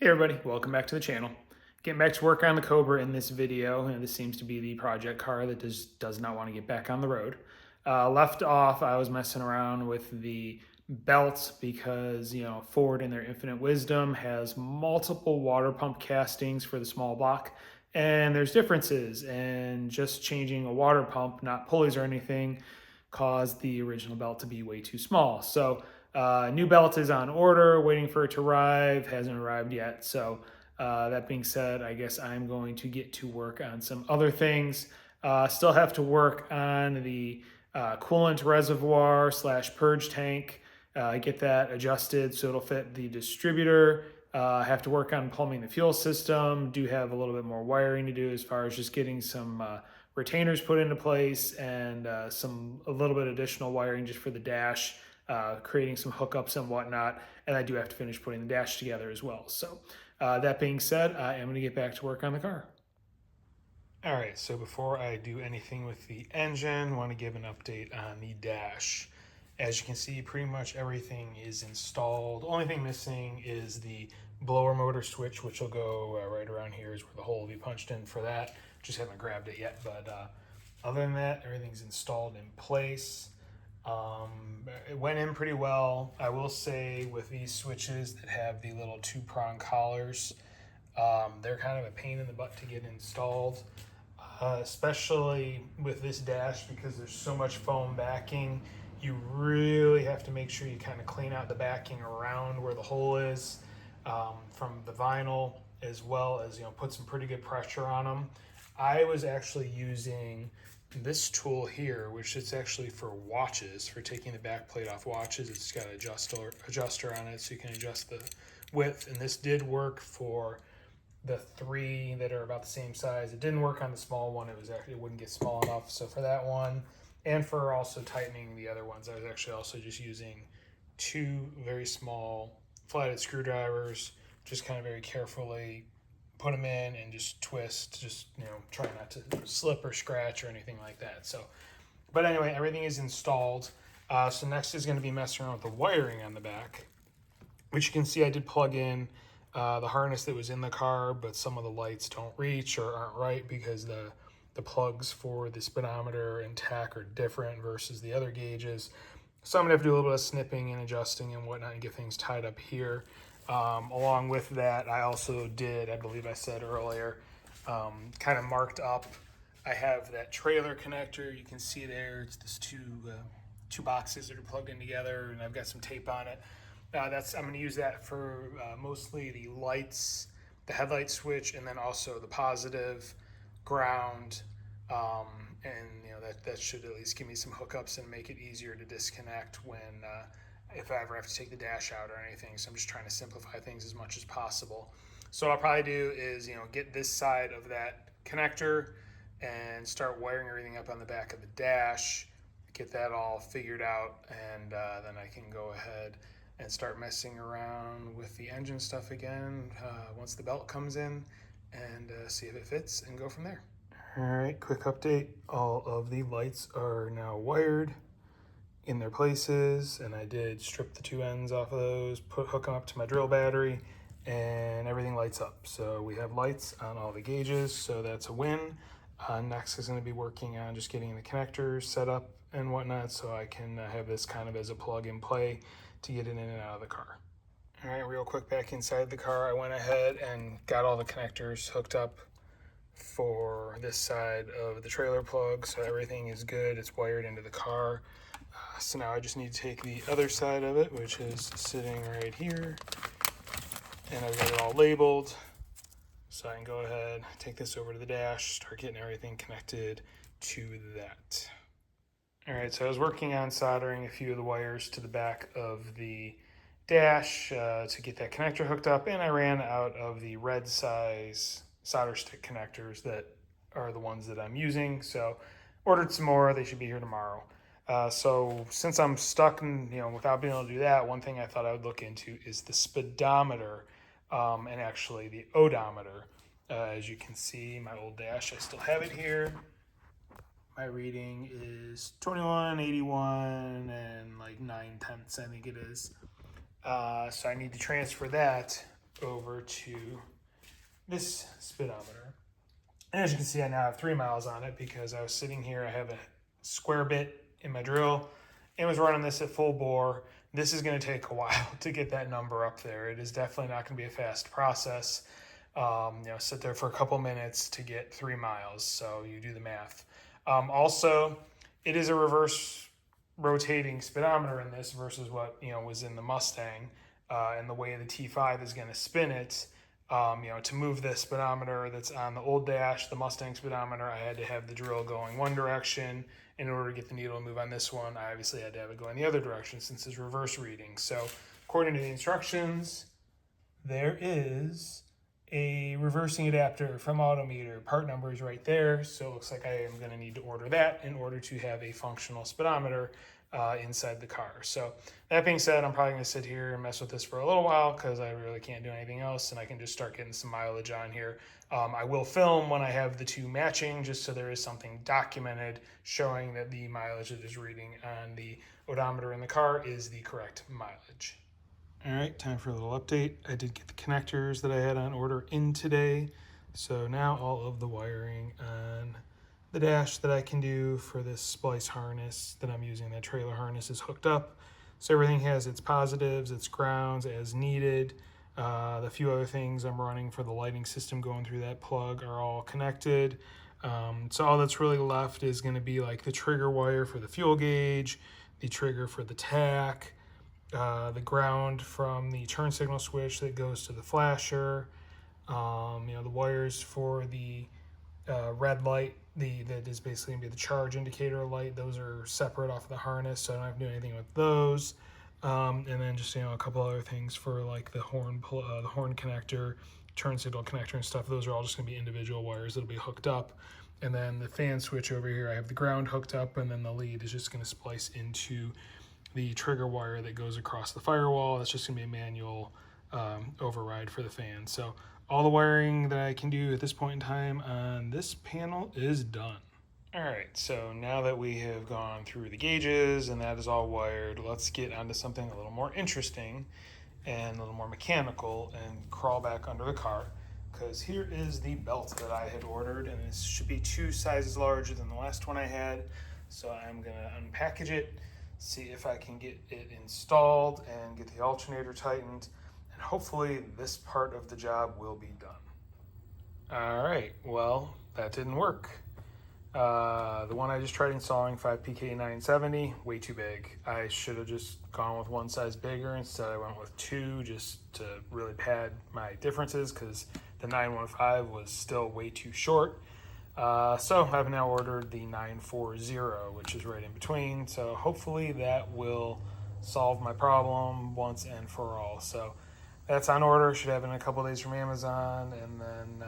Hey everybody, welcome back to the channel. Getting back to work on the Cobra in this video, and this seems to be the project car that does not want to get back on the road. Left off, I was messing around with the belt because, Ford in their infinite wisdom has multiple water pump castings for the small block, and there's differences, and just changing a water pump, not pulleys or anything, caused the original belt to be way too small. So new belt is on order, waiting for it to arrive, hasn't arrived yet. So that being said, I guess I'm going to get to work on some other things. Still have to work on the coolant reservoir slash purge tank, get that adjusted so it'll fit the distributor. Have to work on plumbing the fuel system. Do have a little bit more wiring to do as far as just getting some retainers put into place and a little bit additional wiring just for the dash, creating some hookups and whatnot. And I do have to finish putting the dash together as well. So that being said, I am going to get back to work on the car. All right, so before I do anything with the engine, I want to give an update on the dash. As you can see, pretty much everything is installed. The only thing missing is the blower motor switch, which will go right around here is where the hole will be punched in for that. Just haven't grabbed it yet, but other than that, everything's installed in place. It went in pretty well. I will say with these switches that have the little two-prong collars, they're kind of a pain in the butt to get installed. Especially with this dash because there's so much foam backing. You really have to make sure you kind of clean out the backing around where the hole is from the vinyl, as well as put some pretty good pressure on them. I was actually using this tool here, which is actually for watches, for taking the back plate off watches. It's got an adjuster on it so you can adjust the width, and this did work for the three that are about the same size. It didn't work on the small one. It wouldn't get small enough. So for that one, and for also tightening the other ones, I was actually also just using two very small flathead screwdrivers, just kind of very carefully put them in and just twist, just try not to slip or scratch or anything like that. So, but anyway, everything is installed. So next is going to be messing around with the wiring on the back, which you can see I did plug in the harness that was in the car, but some of the lights don't reach or aren't right because the plugs for the speedometer and tach are different versus the other gauges. So I'm gonna have to do a little bit of snipping and adjusting and whatnot and get things tied up here. Along with that, I also did, I believe I said earlier, kind of marked up. I have that trailer connector. You can see there, it's this two boxes that are plugged in together, and I've got some tape on it. I'm going to use that for mostly the lights, the headlight switch, and then also the positive, ground, and that should at least give me some hookups and make it easier to disconnect when if I ever have to take the dash out or anything. So I'm just trying to simplify things as much as possible. So what I'll probably do is get this side of that connector and start wiring everything up on the back of the dash, get that all figured out, and then I can go ahead and start messing around with the engine stuff again once the belt comes in, and see if it fits and go from there. All right, quick update. All of the lights are now wired in their places, and I did strip the two ends off of those, hook them up to my drill battery, and everything lights up. So we have lights on all the gauges, so that's a win. Next is going to be working on just getting the connectors set up and whatnot so I can have this kind of as a plug and play to get in and out of the car. All right, real quick, back inside the car, I went ahead and got all the connectors hooked up for this side of the trailer plug, so everything is good. It's wired into the car. So now I just need to take the other side of it, which is sitting right here, and I've got it all labeled. So I can go ahead, take this over to the dash, start getting everything connected to that. All right, so I was working on soldering a few of the wires to the back of the dash to get that connector hooked up, and I ran out of the red size solder stick connectors that are the ones that I'm using. So ordered some more. They should be here tomorrow. So since I'm stuck in, without being able to do that, one thing I thought I would look into is the speedometer and actually the odometer. As you can see, my old dash, I still have it here. My reading is 2181 and like 9/10, I think it is. So I need to transfer that over to this speedometer. And as you can see, I now have 3 miles on it because I was sitting here. I have a square bit in my drill and was running this at full bore. This is going to take a while to get that number up there. It is definitely not going to be a fast process. Sit there for a couple minutes to get 3 miles. So you do the math. Also, it is a reverse rotating speedometer in this versus what was in the Mustang, and the way the T5 is going to spin it. To move the speedometer that's on the old dash, the Mustang speedometer, I had to have the drill going one direction. In order to get the needle to move on this one, I obviously had to have it going the other direction since it's reverse reading. So according to the instructions, there is a reversing adapter from Autometer. Part number is right there, so it looks like I am going to need to order that in order to have a functional speedometer inside the car. So that being said, I'm probably going to sit here and mess with this for a little while because I really can't do anything else, and I can just start getting some mileage on here. I will film when I have the two matching, just so there is something documented showing that the mileage that is reading on the odometer in the car is the correct mileage. All right, time for a little update. I did get the connectors that I had on order in today. So now all of the wiring on the dash that I can do for this splice harness that I'm using, that trailer harness, is hooked up. So everything has its positives, its grounds as needed. The few other things I'm running for the lighting system going through that plug are all connected. So all that's really left is going to be like the trigger wire for the fuel gauge, the trigger for the tach, the ground from the turn signal switch that goes to the flasher, the wires for the red light, that is basically going to be the charge indicator light. Those are separate off of the harness, so I don't have to do anything with those. And then just a couple other things for like the horn connector, turn signal connector and stuff. Those are all just going to be individual wires that'll be hooked up. And then the fan switch over here, I have the ground hooked up, and then the lead is just going to splice into the trigger wire that goes across the firewall. That's just going to be a manual override for the fan. So all the wiring that I can do at this point in time on this panel is done. All right, so now that we have gone through the gauges and that is all wired, let's get onto something a little more interesting and a little more mechanical and crawl back under the car, because here is the belt that I had ordered, and this should be 2 sizes larger than the last one I had. So I'm gonna unpackage it, see if I can get it installed and get the alternator tightened, and hopefully this part of the job will be done. All right, well, that didn't work. The one I just tried installing, 5PK970, way too big. I should have just gone with one size bigger. Instead I went with 2 just to really pad my differences, because the 915 was still way too short. So I've now ordered the 940, which is right in between. So hopefully that will solve my problem once and for all. So that's on order. Should have it in a couple days from Amazon, and then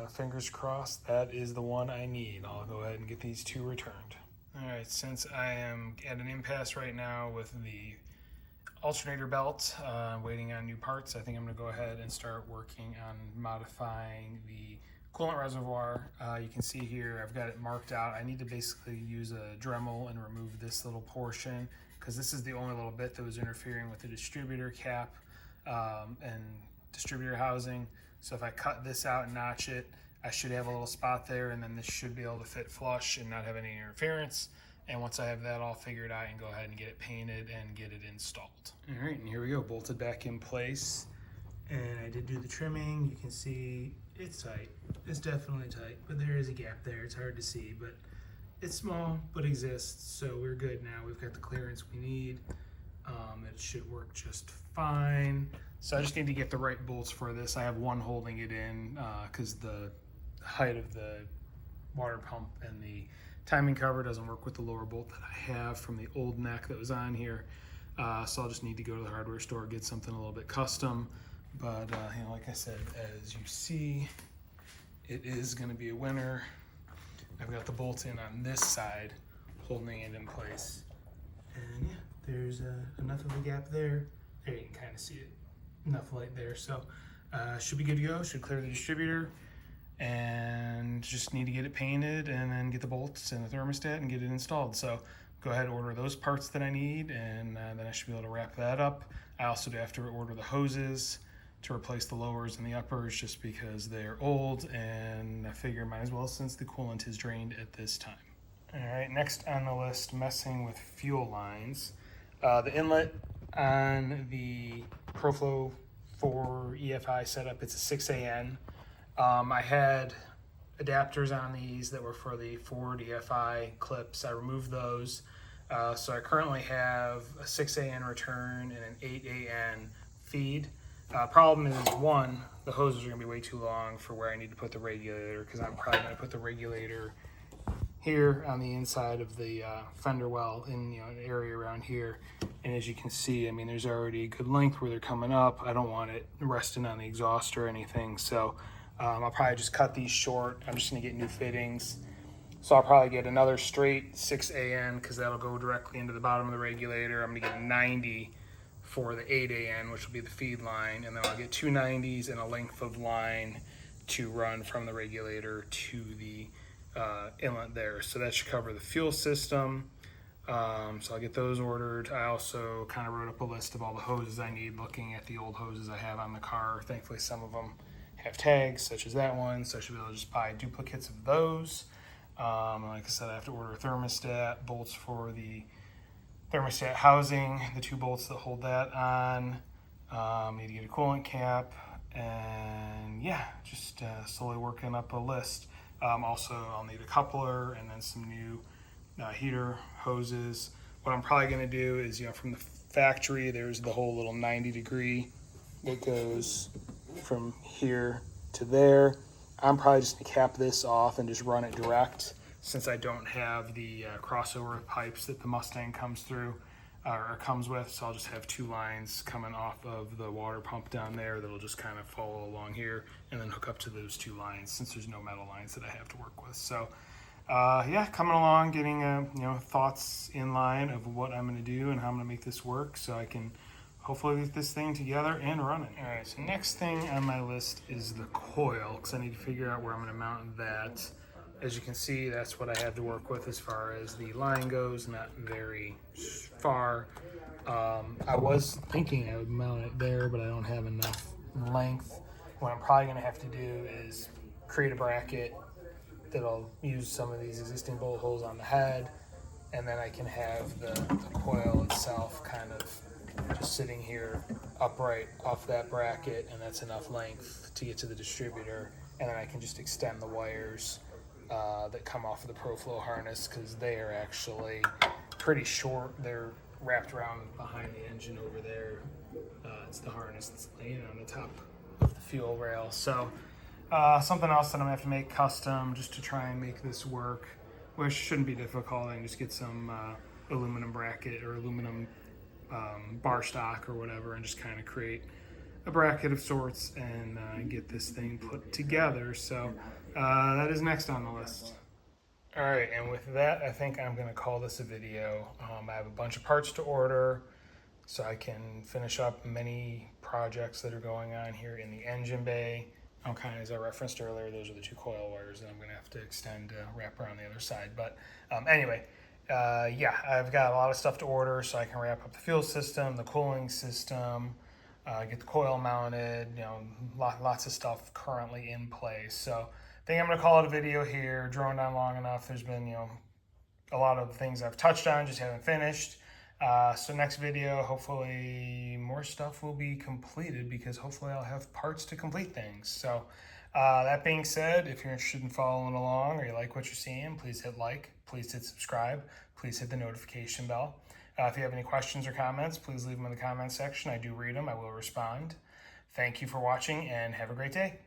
fingers crossed that is the one I need. I'll go ahead and get these 2 returned. All right, since I am at an impasse right now with the alternator belt, waiting on new parts, I think I'm going to go ahead and start working on modifying the coolant reservoir. You can see here I've got it marked out. I need to basically use a Dremel and remove this little portion, because this is the only little bit that was interfering with the distributor cap and distributor housing. So if I cut this out and notch it, I should have a little spot there, and then this should be able to fit flush and not have any interference. And once I have that all figured out, I can go ahead and get it painted and get it installed. All right, and here we go, bolted back in place. And I did do the trimming. You can see it's tight. It's definitely tight, but there is a gap there. It's hard to see, but it's small, but exists. So we're good now. We've got the clearance we need. It should work just fine. So I just need to get the right bolts for this. I have one holding it in because the height of the water pump and the timing cover doesn't work with the lower bolt that I have from the old neck that was on here. So I'll just need to go to the hardware store, get something a little bit custom. But like I said, as you see, it is going to be a winner. I've got the bolts in on this side, holding it in place. And yeah, there's enough of a gap there. There you can kind of see it. Enough light there. So should be good to go. Should clear the distributor. And just need to get it painted and then get the bolts and the thermostat and get it installed. So go ahead and order those parts that I need, and then I should be able to wrap that up. I also do have to order the hoses to replace the lowers and the uppers just because they're old, and I figure might as well since the coolant is drained at this time. All right, next on the list, messing with fuel lines. The inlet on the ProFlow 4 EFI setup, it's a 6AN. I had adapters on these that were for the Ford EFI clips. I removed those. So I currently have a 6AN return and an 8AN feed. Problem is, one, the hoses are going to be way too long for where I need to put the regulator, because I'm probably going to put the regulator here on the inside of the fender well in an area around here. And as you can see, I mean, there's already a good length where they're coming up. I don't want it resting on the exhaust or anything, so I'll probably just cut these short. I'm just going to get new fittings. So I'll probably get another straight 6AN, because that'll go directly into the bottom of the regulator. I'm going to get a 90 for the 8AN, which will be the feed line, and then I'll get two 90s and a length of line to run from the regulator to the inlet there. So that should cover the fuel system. So I'll get those ordered. I also kind of wrote up a list of all the hoses I need, looking at the old hoses I have on the car. Thankfully, some of them have tags, such as that one, so I should be able to just buy duplicates of those. Like I said, I have to order a thermostat, bolts for the thermostat housing, the 2 bolts that hold that on. Need to get a coolant cap, and yeah, just slowly working up a list. Also, I'll need a coupler and then some new heater hoses. What I'm probably going to do is, from the factory, there's the whole little 90-degree that goes from here to there. I'm probably just going to cap this off and just run it direct, since I don't have the crossover pipes that the Mustang comes through or comes with. So I'll just have 2 lines coming off of the water pump down there that'll just kind of follow along here and then hook up to those 2 lines, since there's no metal lines that I have to work with. So yeah, coming along, getting thoughts in line of what I'm going to do and how I'm going to make this work, so I can hopefully get this thing together and run it. All right, so next thing on my list is the coil, because I need to figure out where I'm going to mount that. As you can see, that's what I have to work with as far as the line goes, not very far. I was thinking I would mount it there, but I don't have enough length. What I'm probably going to have to do is create a bracket that'll use some of these existing bolt holes on the head, and then I can have the coil itself kind of just sitting here upright off that bracket, and that's enough length to get to the distributor. And then I can just extend the wires that come off of the ProFlow harness, because they are actually pretty short. They're wrapped around behind the engine over there. It's the harness that's laying on the top of the fuel rail. So something else that I'm gonna have to make custom just to try and make this work, which shouldn't be difficult. I can just get some aluminum bracket or aluminum bar stock or whatever, and just kind of create a bracket of sorts and get this thing put together. So that is next on the list. All right, and with that, I think I'm gonna call this a video. I have a bunch of parts to order so I can finish up many projects that are going on here in the engine bay. Kind of, as I referenced earlier, those are the 2 coil wires that I'm gonna have to extend, wrap around the other side. But anyway, yeah, I've got a lot of stuff to order so I can wrap up the fuel system, the cooling system, get the coil mounted, lots of stuff currently in place. So I think I'm going to call it a video here, droned on long enough. There's been, a lot of things I've touched on, just haven't finished. So next video, hopefully more stuff will be completed, because hopefully I'll have parts to complete things. So that being said, if you're interested in following along or you like what you're seeing, please hit like, please hit subscribe, please hit the notification bell. If you have any questions or comments, please leave them in the comment section. I do read them. I will respond. Thank you for watching, and have a great day.